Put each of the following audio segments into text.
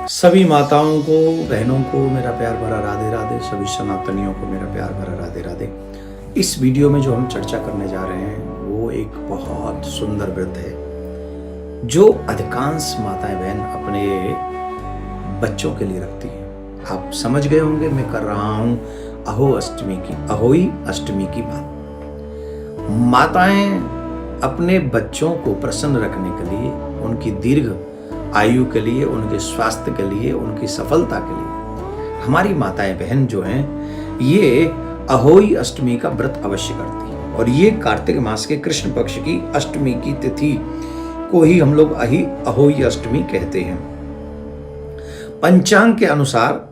सभी माताओं को, बहनों को मेरा प्यार भरा राधे राधे। सभी सनातनियों को मेरा प्यार भरा राधे राधे। इस वीडियो में जो हम चर्चा करने जा रहे हैं वो एक बहुत सुंदर व्रत है जो अधिकांश माताएं बहन अपने बच्चों के लिए रखती हैं। आप समझ गए होंगे मैं कर रहा हूं अहोई अष्टमी की बात। माताएं अपने बच्चों को प्रसन्न रखने के लिए, उनकी दीर्घ आयु के लिए, उनके स्वास्थ्य के लिए, उनकी सफलता के लिए हमारी माताएं बहन जो हैं ये अहोई अष्टमी का व्रत अवश्य करती हैं। और ये कार्तिक मास के कृष्ण पक्ष की अष्टमी की तिथि को ही हम लोग अहोई अष्टमी कहते हैं। पंचांग के अनुसार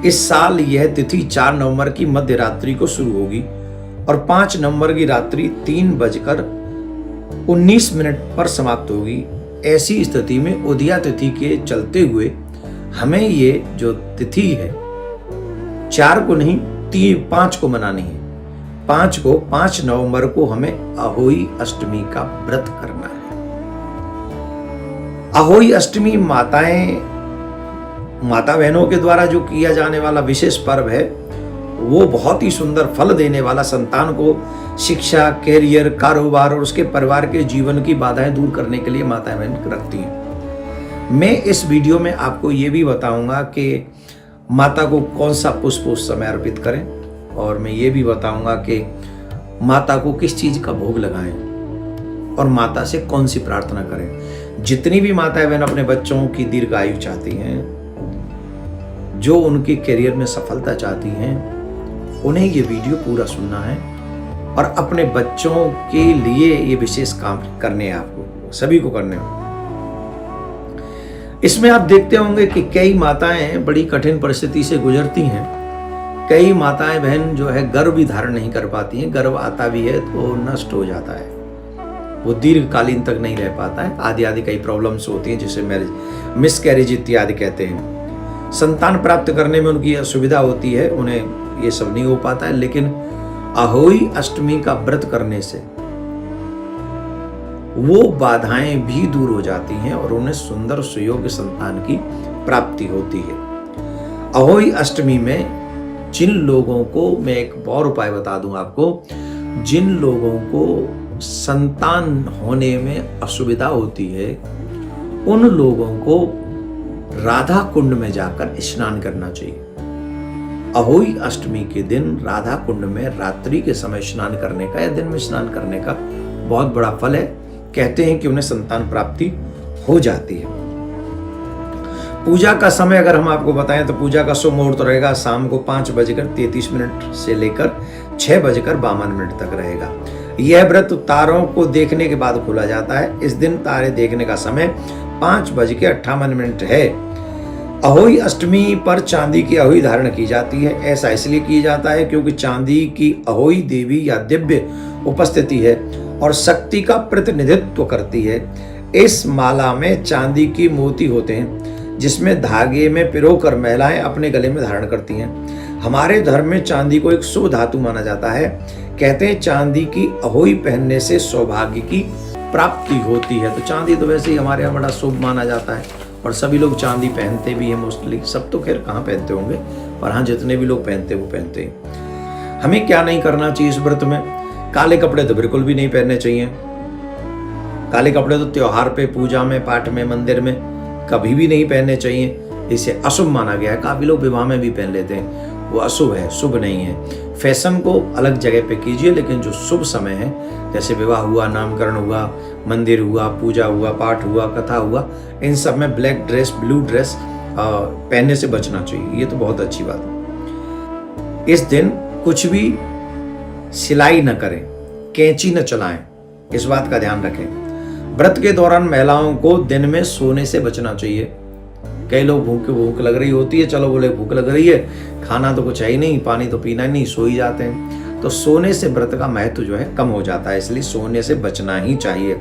इस साल यह तिथि 4 नवंबर की मध्य रात्रि को शुरू होगी और 5 नवंबर की रात्रि 3:19 पर समाप्त होगी। ऐसी स्थिति में उदया तिथि के चलते हुए हमें ये जो तिथि है 4 को नहीं 5 को मनानी है। 5 नवंबर को हमें अहोई अष्टमी का व्रत करना है। अहोई अष्टमी माता बहनों के द्वारा जो किया जाने वाला विशेष पर्व है वो बहुत ही सुंदर फल देने वाला, संतान को शिक्षा, कैरियर, कारोबार और उसके परिवार के जीवन की बाधाएं दूर करने के लिए माताएं बहन रखती हैं। मैं इस वीडियो में आपको ये भी बताऊंगा कि माता को कौन सा पुष्प उस समय अर्पित करें, और मैं ये भी बताऊंगा कि माता को किस चीज का भोग लगाएं और माता से कौन सी प्रार्थना करें। जितनी भी माताएं बहन अपने बच्चों की दीर्घ आयु चाहती हैं, जो उनके करियर में सफलता चाहती हैं, उन्हें ये वीडियो पूरा सुनना है और अपने बच्चों के लिए ये विशेष काम करने हैं। आपको सभी को करने हैं। इसमें आप देखते होंगे कि कई माताएं बड़ी कठिन परिस्थिति से गुजरती हैं। कई माताएं बहन जो है गर्भ भी धारण नहीं कर पाती हैं। गर्भ आता भी है तो नष्ट हो जाता है, वो दीर्घकालीन तक नहीं रह पाता है। आदि कई प्रॉब्लम्स होती हैं जिसे मिसकैरेज इत्यादि कहते हैं। संतान प्राप्त करने में उनकी असुविधा होती है, उन्हें ये सब नहीं हो पाता है। लेकिन अहोई अष्टमी का व्रत करने से वो बाधाएं भी दूर हो जाती हैं और उन्हें सुंदर सुयोग्य संतान की प्राप्ति होती है। अहोई अष्टमी में जिन लोगों को, मैं एक और उपाय बता दूं आपको, जिन लोगों को संतान होने में असुविधा होती है उन लोगों को राधा कुंड में जाकर स्नान करना चाहिए। अहोई अष्टमी के दिन राधा कुंड में रात्रि के समय स्नान करने का या दिन में स्नान करने का बहुत बड़ा फल है। कहते हैं कि उन्हें संतान प्राप्ति हो जाती है। पूजा का समय अगर हम आपको बताएं तो पूजा का शुभ मुहूर्त रहेगा शाम को 5:33 से लेकर 6:52 तक रहेगा। यह व्रत तारों को देखने के बाद खोला जाता है। इस दिन तारे देखने का समय 5:58 है। अहोई अष्टमी पर चांदी की अहोई धारण की जाती है। ऐसा इसलिए किया जाता है क्योंकि चांदी की अहोई देवी या दिव्य उपस्थिति है और शक्ति का प्रतिनिधित्व करती है। इस माला में चांदी की मोती होते हैं जिसमें धागे में पिरोकर महिलाएं अपने गले में धारण करती हैं। हमारे धर्म में चांदी को एक शुभ धातु माना जाता है। कहते हैं चांदी की अहोई पहनने से सौभाग्य की प्राप्ति होती है। तो चांदी तो वैसे ही हमारे यहाँ बड़ा शुभ माना जाता है और सभी लोग चांदी पहनते भी हैं मोस्टली। सब तो खैर कहाँ पहनते होंगे, पर हाँ जितने भी लोग पहनते हैं वो पहनते हैं। हमें क्या नहीं करना चाहिए इस व्रत में? काले कपड़े तो बिल्कुल भी नहीं पहनने चाहिए। काले कपड़े तो त्योहार पे, पूजा में, पाठ में, मंदिर में कभी भी नहीं पहनने चाहिए। इसे अशुभ माना गया है। काफी लोग विवाह में भी पहन लेते हैं, वो अशुभ है, शुभ नहीं है। फैशन को अलग जगह पे कीजिए, लेकिन जो शुभ समय है जैसे विवाह हुआ, नामकरण हुआ, मंदिर हुआ, पूजा हुआ, पाठ हुआ, कथा हुआ, इन सब में ब्लैक ड्रेस, ब्लू ड्रेस पहनने से बचना चाहिए। ये तो बहुत अच्छी बात है। इस दिन कुछ भी सिलाई न करें, कैंची न चलाएं, इस बात का ध्यान रखें। व्रत के दौरान महिलाओं को दिन में सोने से बचना चाहिए। कई लोग भूख लग रही होती है, चलो बोले भूख लग रही है, खाना तो कुछ है ही नहीं, पानी तो पीना ही नहीं, सो ही जाते हैं। तो सोने से व्रत का महत्व जो है कम हो जाता है, इसलिए सोने से बचना ही चाहिए।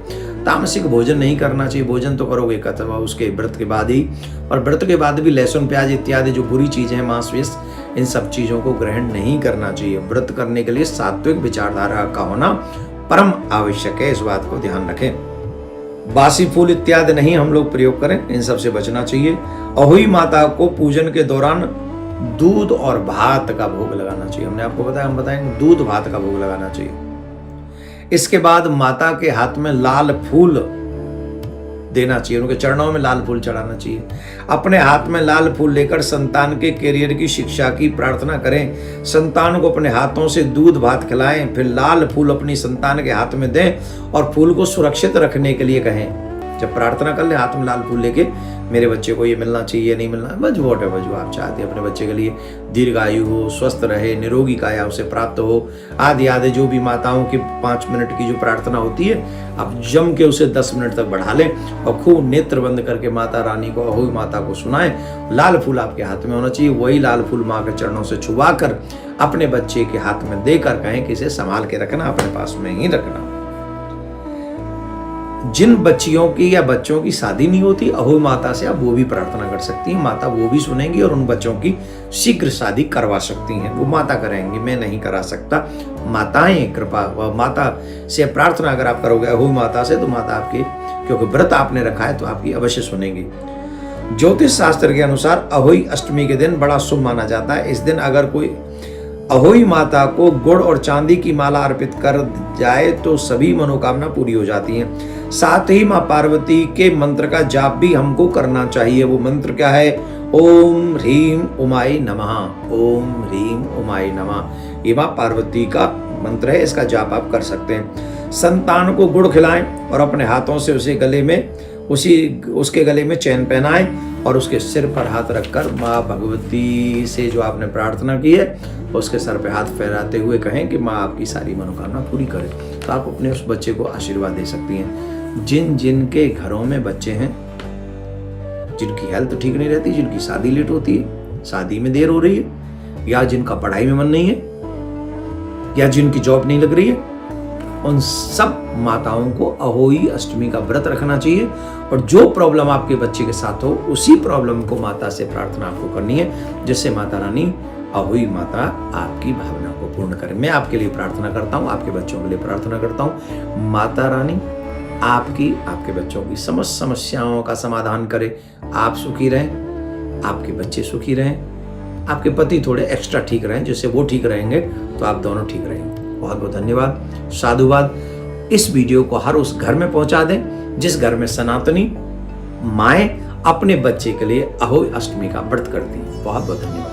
तामसिक भोजन नहीं करना चाहिए। भोजन तो करोगे कथवा उसके व्रत के बाद ही, और व्रत के बाद भी लहसुन, प्याज इत्यादि जो बुरी चीजें हैं, मांस वेश, इन सब चीजों को ग्रहण नहीं करना चाहिए। व्रत करने के लिए सात्विक विचारधारा का होना परम आवश्यक है, इस बात को ध्यान रखें। बासी फूल इत्यादि नहीं हम लोग प्रयोग करें, इन सब से बचना चाहिए। अहोई माता को पूजन के दौरान दूध और भात का भोग लगाना चाहिए। हमने आपको बताया, हम बताएंगे दूध भात का भोग लगाना चाहिए। इसके बाद माता के हाथ में लाल फूल देना चाहिए, उनके चरणों में लाल फूल चढ़ाना चाहिए। अपने हाथ में लाल फूल लेकर संतान के करियर की शिक्षा की प्रार्थना करें। संतान को अपने हाथों से दूध भात खिलाएं, फिर लाल फूल अपनी संतान के हाथ में दें और फूल को सुरक्षित रखने के लिए कहें। जब प्रार्थना कर ले हाथ में लाल फूल लेके, मेरे बच्चे को ये मिलना चाहिए, नहीं मिलना, बस वॉट एवर जो आप चाहते हैं अपने बच्चे के लिए, दीर्घायु हो, स्वस्थ रहे, निरोगी काया उसे प्राप्त हो, आदि आदि जो भी माताओं की 5 मिनट की जो प्रार्थना होती है, आप जम के उसे 10 मिनट तक बढ़ा लें और खूब नेत्र बंद करके माता रानी को, अहोई माता को सुनाएं। लाल फूल आपके हाथ में होना चाहिए, वही लाल फूल माँ के चरणों से छुआ कर अपने बच्चे के हाथ में देकर कहें कि इसे संभाल के रखना, अपने पास में ही रखना। जिन बच्चियों की या बच्चों की शादी नहीं होती, अहोई माता से आप वो भी प्रार्थना कर सकती हैं, माता वो भी सुनेंगी और उन बच्चों की शीघ्र शादी करवा सकती हैं। वो माता करेंगी, मैं नहीं करा सकता। माताएं कृपा, वह माता से प्रार्थना अगर आप करोगे अहोई माता से, तो माता आपकी, क्योंकि व्रत आपने रखा है, तो आपकी अवश्य सुनेंगी। ज्योतिष शास्त्र के अनुसार अहोई अष्टमी के दिन बड़ा शुभ माना जाता है। इस दिन अगर कोई अहोई माता को गुड़ और चांदी की माला अर्पित कर जाए तो सभी मनोकामना पूरी हो जाती हैं। साथ ही माँ पार्वती के मंत्र का जाप भी हमको करना चाहिए। वो मंत्र क्या है? ओम ह्रीम उमाई नमः, ओम ह्रीम उमाई नमः। ये माँ पार्वती का मंत्र है, इसका जाप आप कर सकते हैं। संतान को गुड़ खिलाएं और अपने हाथों से उसे गले में, उसके गले में चैन पहनाएं और उसके सिर पर हाथ रखकर माँ भगवती से जो आपने प्रार्थना की है उसके सर पे हाथ फहराते हुए कहें कि माँ आपकी सारी मनोकामना पूरी करे। तो आप अपने उस बच्चे को आशीर्वाद दे सकती हैं। जिन जिन के घरों में बच्चे हैं, जिनकी हेल्थ ठीक नहीं रहती, जिनकी शादी लेट होती है, शादी में देर हो रही है, या जिनका पढ़ाई में मन नहीं है, या जिनकी जॉब नहीं लग रही है, उन सब माताओं को अहोई अष्टमी का व्रत रखना चाहिए। और जो प्रॉब्लम आपके बच्चे के साथ हो, उसी प्रॉब्लम को माता से प्रार्थना आपको करनी है, जिससे माता रानी, अहोई माता आपकी भावना को पूर्ण करे। मैं आपके लिए प्रार्थना करता हूँ, आपके बच्चों के लिए प्रार्थना करता हूँ। माता रानी आपकी, आपके बच्चों की समस्त समस्याओं का समाधान करे। आप सुखी रहें, आपके बच्चे सुखी रहें, आपके पति थोड़े एक्स्ट्रा ठीक रहें, जिससे वो ठीक रहेंगे तो आप दोनों ठीक रहेंगे। बहुत बहुत धन्यवाद, साधुवाद। इस वीडियो को हर उस घर में पहुंचा दें जिस घर में सनातनी माएं अपने बच्चे के लिए अहोई अष्टमी का व्रत करती हैं। बहुत बहुत धन्यवाद।